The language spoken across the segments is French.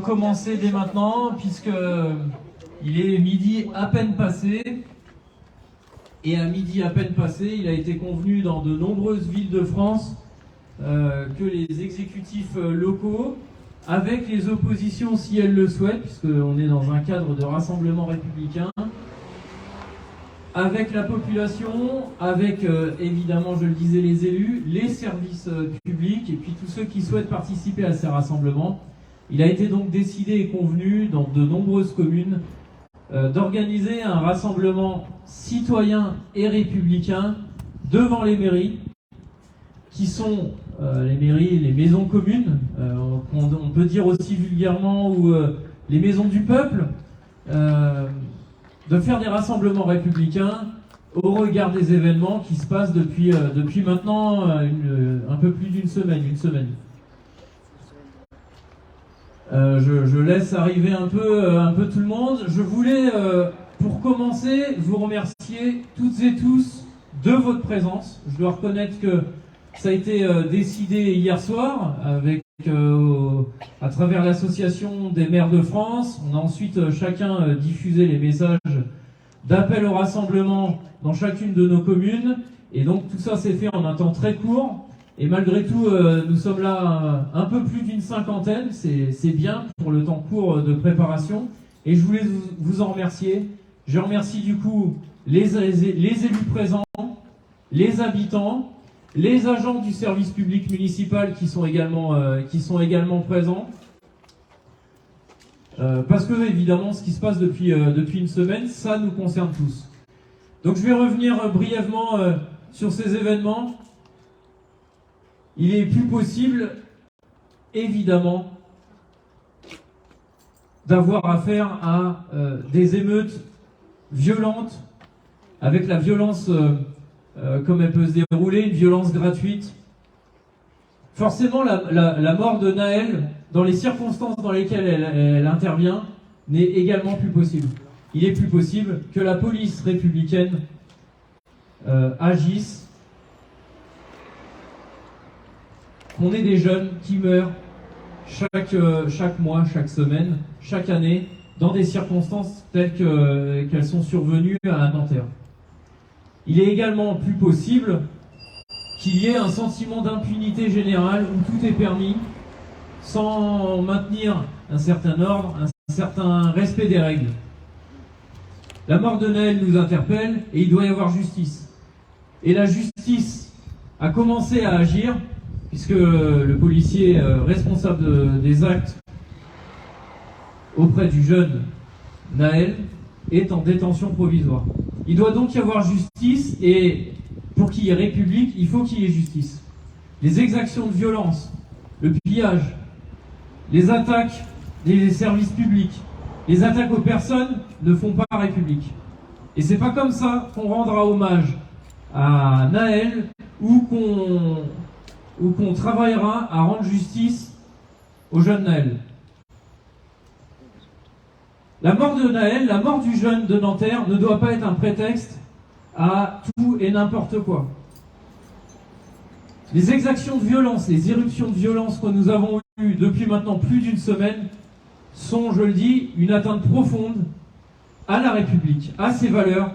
commencer dès maintenant, puisque il est midi à peine passé. Et à midi à peine passé, il a été convenu dans de nombreuses villes de France que les exécutifs locaux, avec les oppositions si elles le souhaitent, puisqu'on est dans un cadre de rassemblement républicain, avec la population, avec évidemment, je le disais, les élus, les services publics et puis tous ceux qui souhaitent participer à ces rassemblements. Il a été donc décidé et convenu dans de nombreuses communes d'organiser un rassemblement citoyen et républicain devant les mairies, qui sont les mairies, les maisons communes, on peut dire aussi vulgairement, ou les maisons du peuple, de faire des rassemblements républicains au regard des événements qui se passent depuis maintenant un peu plus d'une semaine, Je laisse arriver un peu tout le monde. Je voulais, pour commencer, vous remercier toutes et tous de votre présence. Je dois reconnaître que ça a été décidé hier soir à travers l'association des maires de France. On a ensuite chacun diffusé les messages d'appel au rassemblement dans chacune de nos communes. Et donc tout ça s'est fait en un temps très court. Et malgré tout, nous sommes là un peu plus d'une cinquantaine. C'est bien pour le temps court de préparation. Et je voulais vous en remercier. Je remercie du coup les élus présents, les habitants, les agents du service public municipal qui sont également présents. Parce que évidemment, ce qui se passe depuis une semaine, ça nous concerne tous. Donc je vais revenir brièvement sur ces événements. Il est plus possible, évidemment, d'avoir affaire à des émeutes violentes, avec la violence comme elle peut se dérouler, une violence gratuite. Forcément, la mort de Nahel, dans les circonstances dans lesquelles elle intervient, n'est également plus possible. Il est plus possible que la police républicaine agisse, qu'on ait des jeunes qui meurent chaque mois, chaque semaine, chaque année, dans des circonstances telles qu'elles sont survenues à Nanterre. Il est également plus possible qu'il y ait un sentiment d'impunité générale où tout est permis, sans maintenir un certain ordre, un certain respect des règles. La mort de Nahel nous interpelle et il doit y avoir justice. Et la justice a commencé à agir, puisque le policier responsable des actes auprès du jeune Nahel est en détention provisoire. Il doit donc y avoir justice, et pour qu'il y ait république, il faut qu'il y ait justice. Les exactions de violence, le pillage, les attaques des services publics, les attaques aux personnes ne font pas république. Et c'est pas comme ça qu'on rendra hommage à Nahel ou qu'on travaillera à rendre justice au jeune Nahel. La mort de Nahel, la mort du jeune de Nanterre ne doit pas être un prétexte à tout et n'importe quoi. Les exactions de violence, les irruptions de violence que nous avons eues depuis maintenant plus d'une semaine sont, je le dis, une atteinte profonde à la République, à ses valeurs,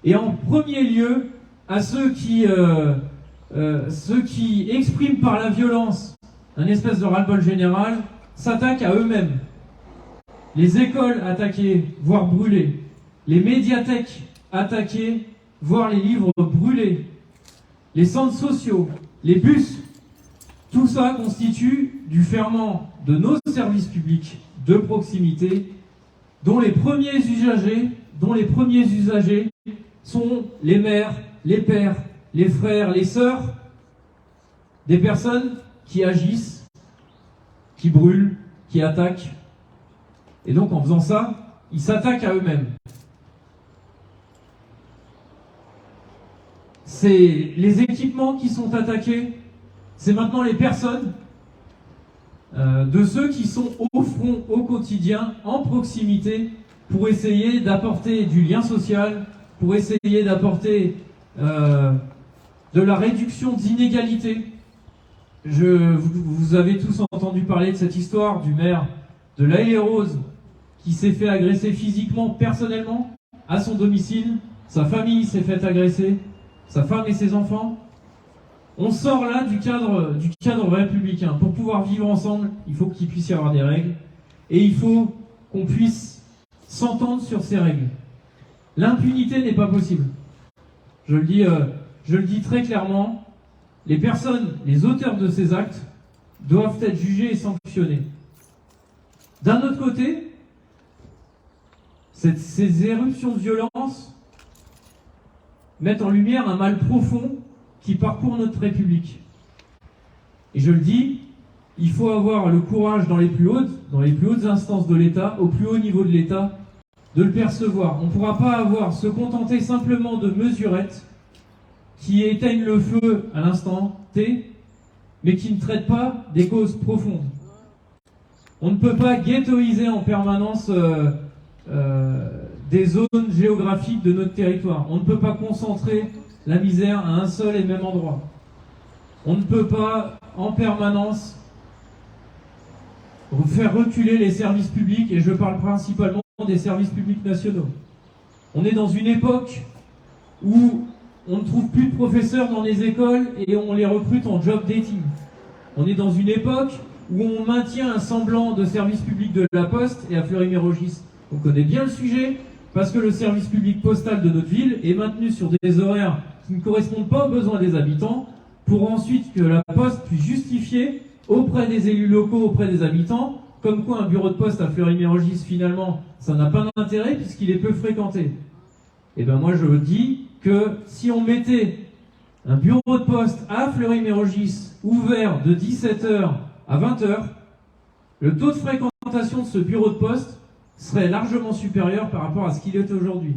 et en premier lieu à ceux qui expriment par la violence un espèce de ras-le-bol général, s'attaquent à eux-mêmes. Les écoles attaquées, voire brûlées. Les médiathèques attaquées, voire les livres brûlés. Les centres sociaux, les bus. Tout ça constitue du ferment de nos services publics de proximité, dont les premiers usagers sont les mères, les pères, les frères, les sœurs, des personnes qui agissent, qui brûlent, qui attaquent. Et donc en faisant ça, ils s'attaquent à eux-mêmes. C'est les équipements qui sont attaqués, c'est maintenant les personnes de ceux qui sont au front, au quotidien, en proximité, pour essayer d'apporter du lien social, pour essayer d'apporter de la réduction des inégalités. Vous avez tous entendu parler de cette histoire du maire de Laëlle Rose qui s'est fait agresser physiquement, personnellement, à son domicile, sa famille s'est fait agresser, sa femme et ses enfants. On sort là du cadre républicain. Pour pouvoir vivre ensemble, il faut qu'il puisse y avoir des règles et il faut qu'on puisse s'entendre sur ces règles. L'impunité n'est pas possible. Je le dis très clairement, les personnes, les auteurs de ces actes doivent être jugés et sanctionnés. D'un autre côté, ces éruptions de violence mettent en lumière un mal profond qui parcourt notre République. Et je le dis, il faut avoir le courage dans les plus hautes instances de l'État, au plus haut niveau de l'État, de le percevoir. On ne pourra pas se contenter simplement de mesurettes qui éteignent le feu à l'instant T, mais qui ne traitent pas des causes profondes. On ne peut pas ghettoiser en permanence des zones géographiques de notre territoire. On ne peut pas concentrer la misère à un seul et même endroit. On ne peut pas en permanence faire reculer les services publics, et je parle principalement des services publics nationaux. On est dans une époque où on ne trouve plus de professeurs dans les écoles et on les recrute en job dating. On est dans une époque où on maintient un semblant de service public de la Poste, et à Fleury-Mérogis, on connaît bien le sujet, parce que le service public postal de notre ville est maintenu sur des horaires qui ne correspondent pas aux besoins des habitants, pour ensuite que la Poste puisse justifier auprès des élus locaux, auprès des habitants, comme quoi un bureau de poste à Fleury-Mérogis, finalement, ça n'a pas d'intérêt puisqu'il est peu fréquenté. Et bien moi je dis que si on mettait un bureau de poste à Fleury-Mérogis ouvert de 17h à 20h, le taux de fréquentation de ce bureau de poste serait largement supérieur par rapport à ce qu'il est aujourd'hui.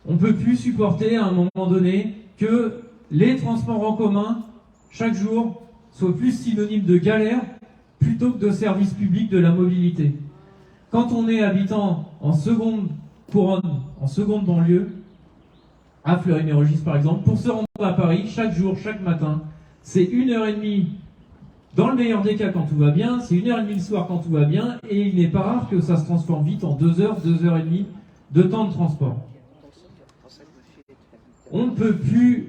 On ne peut plus supporter à un moment donné que les transports en commun, chaque jour, soient plus synonymes de galère plutôt que de service public de la mobilité. Quand on est habitant en seconde couronne, en seconde banlieue, à Fleury-Mérogis par exemple, pour se rendre à Paris, chaque jour, chaque matin, c'est 1h30 dans le meilleur des cas quand tout va bien, c'est 1h30 le soir quand tout va bien, et il n'est pas rare que ça se transforme vite en 2h, 2h30 de temps de transport. On ne peut plus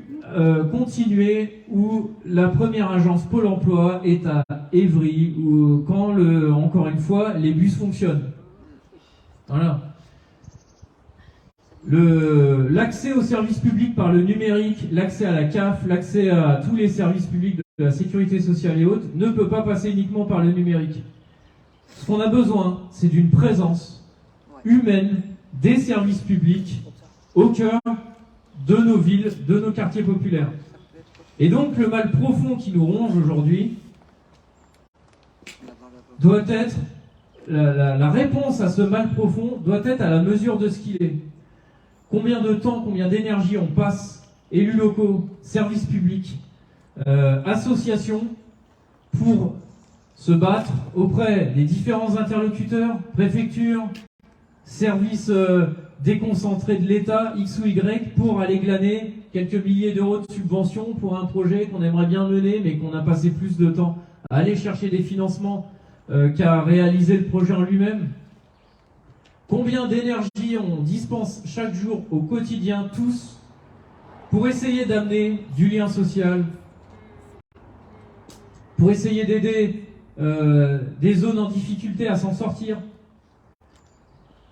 continuer où la première agence Pôle emploi est à Évry, où quand, encore une fois, les bus fonctionnent. Voilà. L'accès aux services publics par le numérique, l'accès à la CAF, l'accès à tous les services publics de la sécurité sociale et autres, ne peut pas passer uniquement par le numérique. Ce qu'on a besoin, c'est d'une présence humaine des services publics au cœur de nos villes, de nos quartiers populaires. Et donc le mal profond qui nous ronge aujourd'hui doit être, la réponse à ce mal profond doit être à la mesure de ce qu'il est. Combien de temps, combien d'énergie on passe, élus locaux, services publics, associations, pour se battre auprès des différents interlocuteurs, préfectures, services déconcentrés de l'État, X ou Y, pour aller glaner quelques milliers d'euros de subventions pour un projet qu'on aimerait bien mener, mais qu'on a passé plus de temps à aller chercher des financements qu'à réaliser le projet en lui-même. Combien d'énergie on dispense chaque jour au quotidien, tous, pour essayer d'amener du lien social, pour essayer d'aider des zones en difficulté à s'en sortir.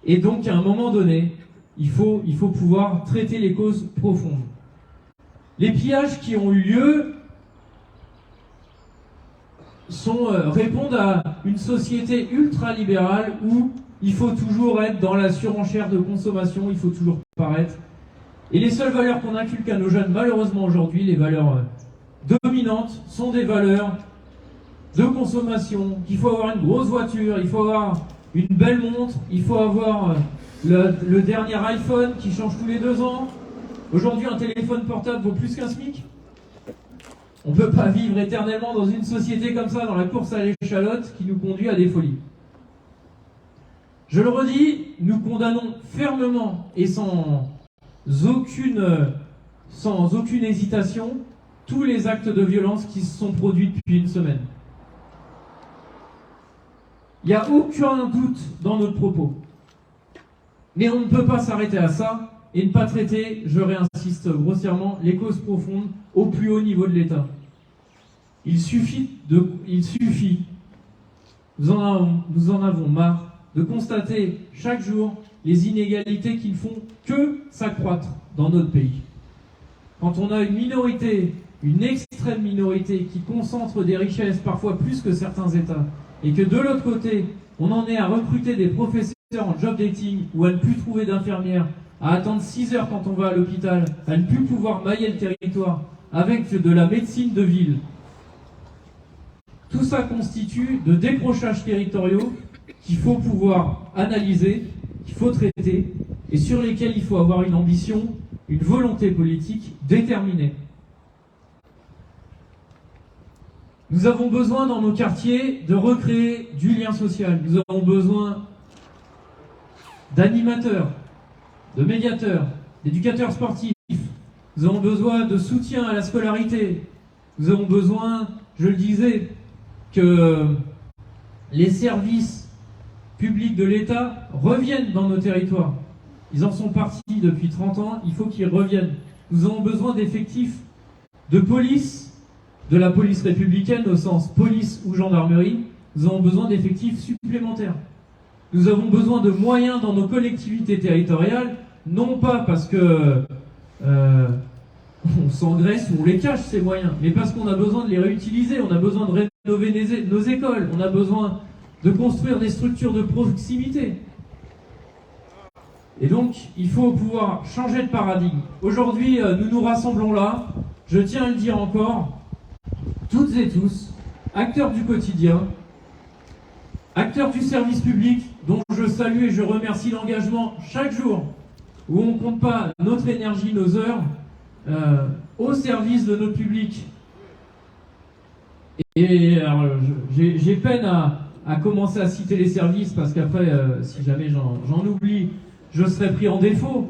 Et donc, à un moment donné, il faut pouvoir traiter les causes profondes. Les pillages qui ont eu lieu répondent à une société ultra-libérale où il faut toujours être dans la surenchère de consommation, il faut toujours paraître. Et les seules valeurs qu'on inculque à nos jeunes, malheureusement aujourd'hui, les valeurs dominantes, sont des valeurs de consommation, qu'il faut avoir une grosse voiture, il faut avoir une belle montre, il faut avoir le dernier iPhone qui change tous les 2 ans. Aujourd'hui, un téléphone portable vaut plus qu'un SMIC. On ne peut pas vivre éternellement dans une société comme ça, dans la course à l'échalote qui nous conduit à des folies. Je le redis, nous condamnons fermement et sans aucune hésitation tous les actes de violence qui se sont produits depuis une semaine. Il n'y a aucun doute dans notre propos. Mais on ne peut pas s'arrêter à ça et ne pas traiter, je réinsiste grossièrement, les causes profondes au plus haut niveau de l'État. Il suffit, nous en avons marre, de constater chaque jour les inégalités qui ne font que s'accroître dans notre pays. Quand on a une minorité, une extrême minorité qui concentre des richesses parfois plus que certains États, et que de l'autre côté, on en est à recruter des professeurs en job dating ou à ne plus trouver d'infirmières, à attendre 6 heures quand on va à l'hôpital, à ne plus pouvoir mailler le territoire, avec de la médecine de ville. Tout ça constitue de décrochages territoriaux qu'il faut pouvoir analyser, qu'il faut traiter, et sur lesquels il faut avoir une ambition, une volonté politique déterminée. Nous avons besoin dans nos quartiers de recréer du lien social. Nous avons besoin d'animateurs, de médiateurs, d'éducateurs sportifs. Nous avons besoin de soutien à la scolarité. Nous avons besoin, je le disais, que les services publics de l'État reviennent dans nos territoires. Ils en sont partis depuis 30 ans, il faut qu'ils reviennent. Nous avons besoin d'effectifs de police, de la police républicaine au sens police ou gendarmerie. Nous avons besoin d'effectifs supplémentaires. Nous avons besoin de moyens dans nos collectivités territoriales, non pas parce que on s'engraisse ou on les cache ces moyens, mais parce qu'on a besoin de les réutiliser, on a besoin de rénover nos écoles, on a besoin de construire des structures de proximité. Et donc, il faut pouvoir changer de paradigme. Aujourd'hui, nous nous rassemblons là, je tiens à le dire encore, toutes et tous, acteurs du quotidien, acteurs du service public, dont je salue et je remercie l'engagement chaque jour, où on ne compte pas notre énergie, nos heures, au service de notre public. Et alors, j'ai peine à commencer à citer les services, parce qu'après, si jamais j'en oublie, je serai pris en défaut.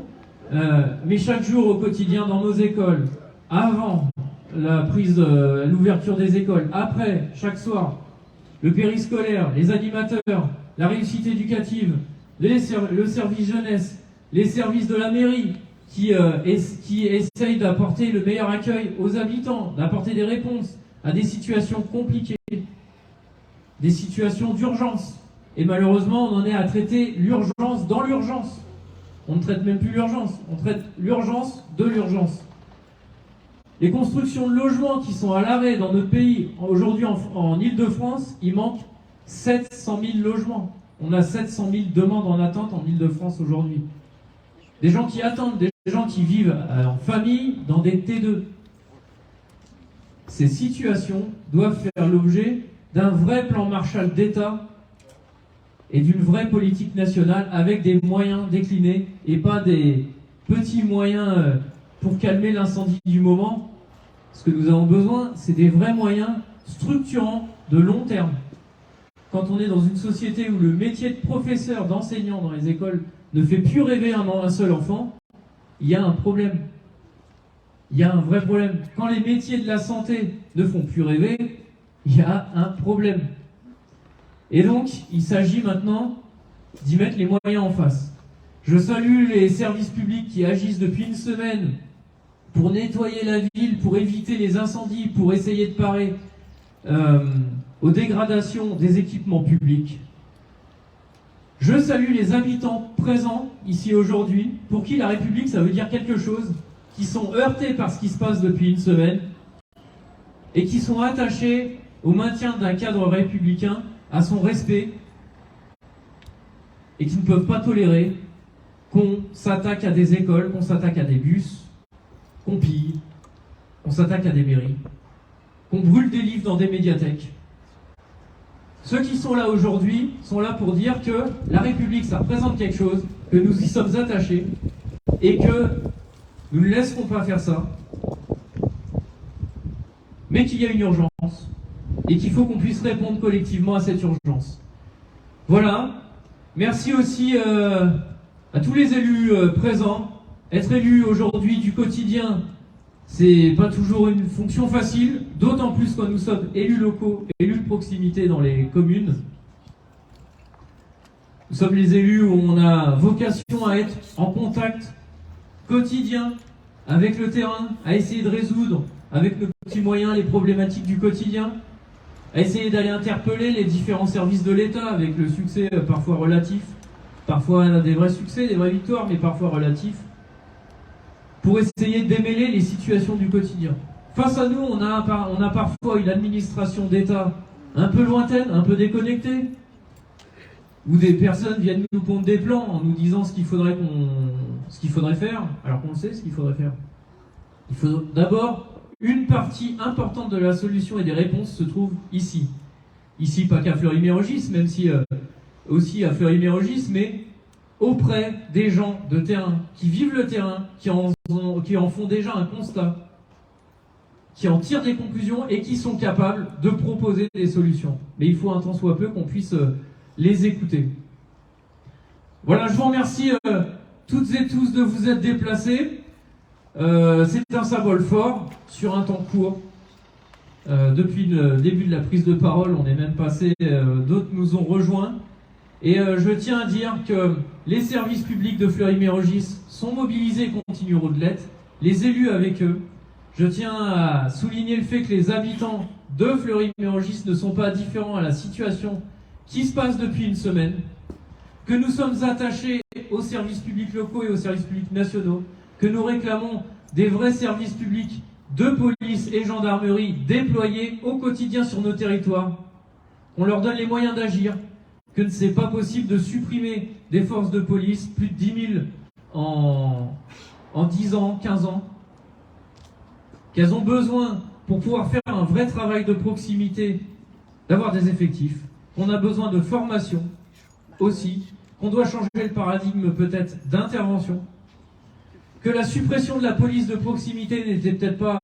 Mais chaque jour au quotidien dans nos écoles, avant l'ouverture des écoles, après, chaque soir, le périscolaire, les animateurs, la réussite éducative, le service jeunesse, les services de la mairie qui essayent d'apporter le meilleur accueil aux habitants, d'apporter des réponses à des situations compliquées, des situations d'urgence. Et malheureusement, on en est à traiter l'urgence dans l'urgence. On ne traite même plus l'urgence, on traite l'urgence de l'urgence. Les constructions de logements qui sont à l'arrêt dans notre pays, aujourd'hui en Île-de-France, il manque 700 000 logements. On a 700 000 demandes en attente en Île-de-France aujourd'hui. Des gens qui attendent, des gens qui vivent en famille dans des T2. Ces situations doivent faire l'objet d'un vrai plan Marshall d'État et d'une vraie politique nationale avec des moyens déclinés et pas des petits moyens pour calmer l'incendie du moment. Ce que nous avons besoin, c'est des vrais moyens structurants de long terme. Quand on est dans une société où le métier de professeur, d'enseignant dans les écoles ne fait plus rêver un seul enfant, il y a un problème. Il y a un vrai problème. Quand les métiers de la santé ne font plus rêver, il y a un problème. Et donc, il s'agit maintenant d'y mettre les moyens en face. Je salue les services publics qui agissent depuis une semaine pour nettoyer la ville, pour éviter les incendies, pour essayer de parer aux dégradations des équipements publics. Je salue les habitants présents ici aujourd'hui, pour qui la République, ça veut dire quelque chose, qui sont heurtés par ce qui se passe depuis une semaine et qui sont attachés au maintien d'un cadre républicain, à son respect, et qui ne peuvent pas tolérer qu'on s'attaque à des écoles, qu'on s'attaque à des bus, qu'on pille, qu'on s'attaque à des mairies, qu'on brûle des livres dans des médiathèques. Ceux qui sont là aujourd'hui sont là pour dire que la République, ça représente quelque chose, que nous y sommes attachés, et que nous ne laisserons pas faire ça, mais qu'il y a une urgence, et qu'il faut qu'on puisse répondre collectivement à cette urgence. Voilà. Merci aussi à tous les élus présents. Être élu aujourd'hui du quotidien, c'est pas toujours une fonction facile, d'autant plus quand nous sommes élus locaux, élus de proximité dans les communes. Nous sommes les élus où on a vocation à être en contact quotidien avec le terrain, à essayer de résoudre avec nos petits moyens les problématiques du quotidien, à essayer d'aller interpeller les différents services de l'État avec le succès parfois relatif, parfois des vrais succès, des vraies victoires, mais parfois relatifs, pour essayer de démêler les situations du quotidien. Face à nous, on a parfois une administration d'État un peu lointaine, un peu déconnectée, où des personnes viennent nous pondre des plans en nous disant ce qu'il faudrait faire, alors qu'on le sait ce qu'il faudrait faire. Il faut d'abord, une partie importante de la solution et des réponses se trouve ici. Ici, pas qu'à Fleury-Mérogis, même si aussi à Fleury-Mérogis, mais auprès des gens de terrain, qui vivent le terrain, qui en font déjà un constat, qui en tirent des conclusions et qui sont capables de proposer des solutions. Mais il faut un tant soit peu qu'on puisse les écouter. Voilà, je vous remercie toutes et tous de vous être déplacés. C'est un symbole fort sur un temps court. Depuis le début de la prise de parole, on est même passé, d'autres nous ont rejoints. Et je tiens à dire que les services publics de Fleury-Mérogis sont mobilisés et continueront de l'être, les élus avec eux. Je tiens à souligner le fait que les habitants de Fleury-Mérogis ne sont pas différents à la situation qui se passe depuis une semaine, que nous sommes attachés aux services publics locaux et aux services publics nationaux, que nous réclamons des vrais services publics de police et gendarmerie déployés au quotidien sur nos territoires, qu'on leur donne les moyens d'agir, que ce n'est pas possible de supprimer des forces de police, plus de 10 000 en 10 ans, 15 ans, qu'elles ont besoin, pour pouvoir faire un vrai travail de proximité, d'avoir des effectifs, qu'on a besoin de formation aussi, qu'on doit changer le paradigme peut-être d'intervention, que la suppression de la police de proximité n'était peut-être pas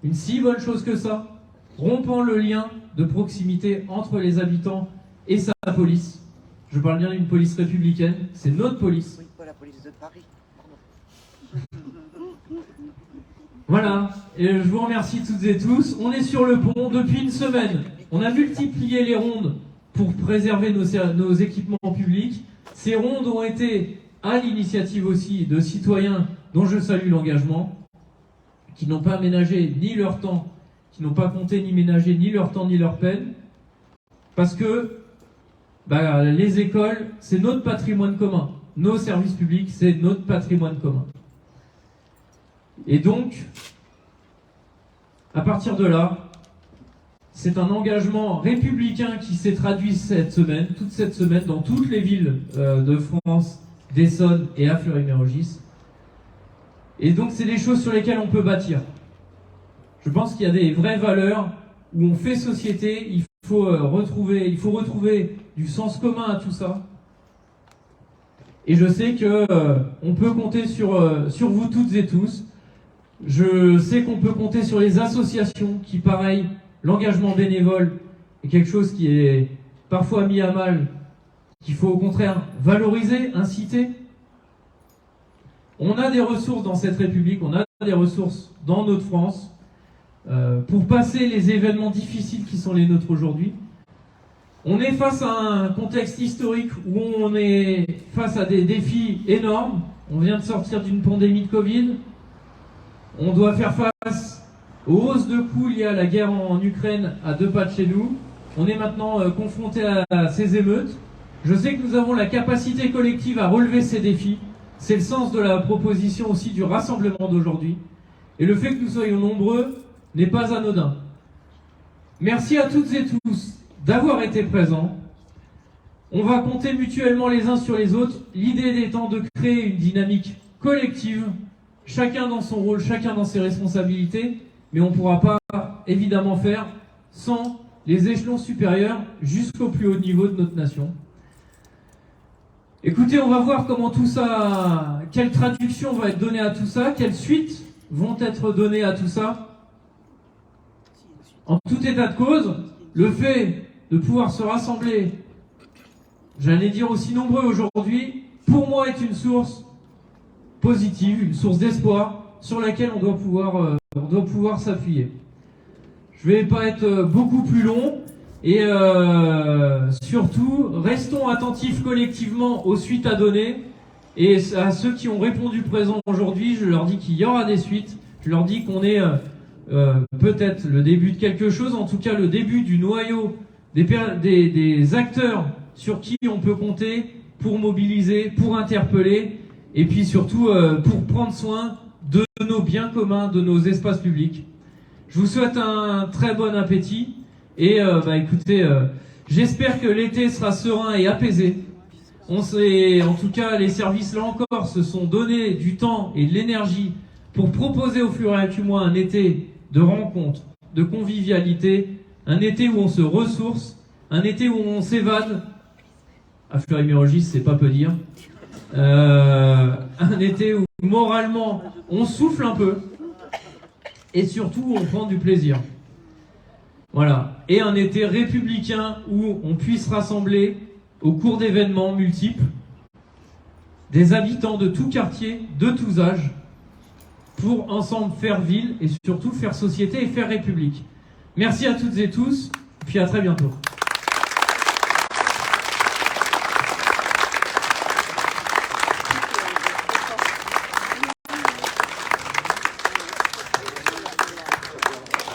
une si bonne chose que ça, rompant le lien de proximité entre les habitants et sa police. Je parle bien d'une police républicaine, c'est notre police. Oui, pas la police de Paris. Voilà, et je vous remercie toutes et tous. On est sur le pont depuis une semaine. On a multiplié les rondes pour préserver nos équipements publics. Ces rondes ont été à l'initiative aussi de citoyens dont je salue l'engagement, qui n'ont pas ménagé ni leur temps, qui n'ont pas compté ni ménagé ni leur temps ni leur peine, parce que les écoles, c'est notre patrimoine commun. Nos services publics, c'est notre patrimoine commun. Et donc, à partir de là, c'est un engagement républicain qui s'est traduit toute cette semaine, dans toutes les villes de France, d'Essonne et à Fleury-Mérogis. Et donc, c'est des choses sur lesquelles on peut bâtir. Je pense qu'il y a des vraies valeurs où on fait société, il faut retrouver du sens commun à tout ça. Et je sais que on peut compter sur vous toutes et tous. Je sais qu'on peut compter sur les associations qui, pareil, l'engagement bénévole est quelque chose qui est parfois mis à mal, qu'il faut au contraire valoriser, inciter. On a des ressources dans cette République, on a des ressources dans notre France pour passer les événements difficiles qui sont les nôtres aujourd'hui. On est face à un contexte historique où on est face à des défis énormes. On vient de sortir d'une pandémie de Covid. On doit faire face aux hausses de coûts liées à la guerre en Ukraine à 2 pas de chez nous. On est maintenant confronté à ces émeutes. Je sais que nous avons la capacité collective à relever ces défis. C'est le sens de la proposition aussi du rassemblement d'aujourd'hui. Et le fait que nous soyons nombreux n'est pas anodin. Merci à toutes et tous d'avoir été présents. On va compter mutuellement les uns sur les autres. L'idée étant de créer une dynamique collective, chacun dans son rôle, chacun dans ses responsabilités, mais on ne pourra pas évidemment faire sans les échelons supérieurs jusqu'au plus haut niveau de notre nation. Écoutez, on va voir comment tout ça, quelle traduction va être donnée à tout ça, quelles suites vont être données à tout ça. En tout état de cause, le fait de pouvoir se rassembler, j'allais dire aussi nombreux aujourd'hui, pour moi est une source positive, une source d'espoir sur laquelle on doit pouvoir s'appuyer. Je ne vais pas être beaucoup plus long Et surtout, restons attentifs collectivement aux suites à donner. Et à ceux qui ont répondu présent aujourd'hui, je leur dis qu'il y aura des suites. Je leur dis qu'on est peut-être le début de quelque chose, en tout cas le début du noyau des acteurs sur qui on peut compter pour mobiliser, pour interpeller, et puis surtout pour prendre soin de nos biens communs, de nos espaces publics. Je vous souhaite un très bon appétit, et écoutez, j'espère que l'été sera serein et apaisé. En tout cas, les services, là encore, se sont donné du temps et de l'énergie pour proposer au Fleuret du Mois un été de rencontres, de convivialité, un été où on se ressource, un été où on s'évade. À Fleury-Mérogis, c'est pas peu dire. Un été où moralement on souffle un peu et surtout où on prend du plaisir. Voilà. Et un été républicain où on puisse rassembler au cours d'événements multiples des habitants de tout quartier, de tous âges, pour ensemble faire ville et surtout faire société et faire république. Merci à toutes et tous, puis à très bientôt.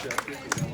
Merci.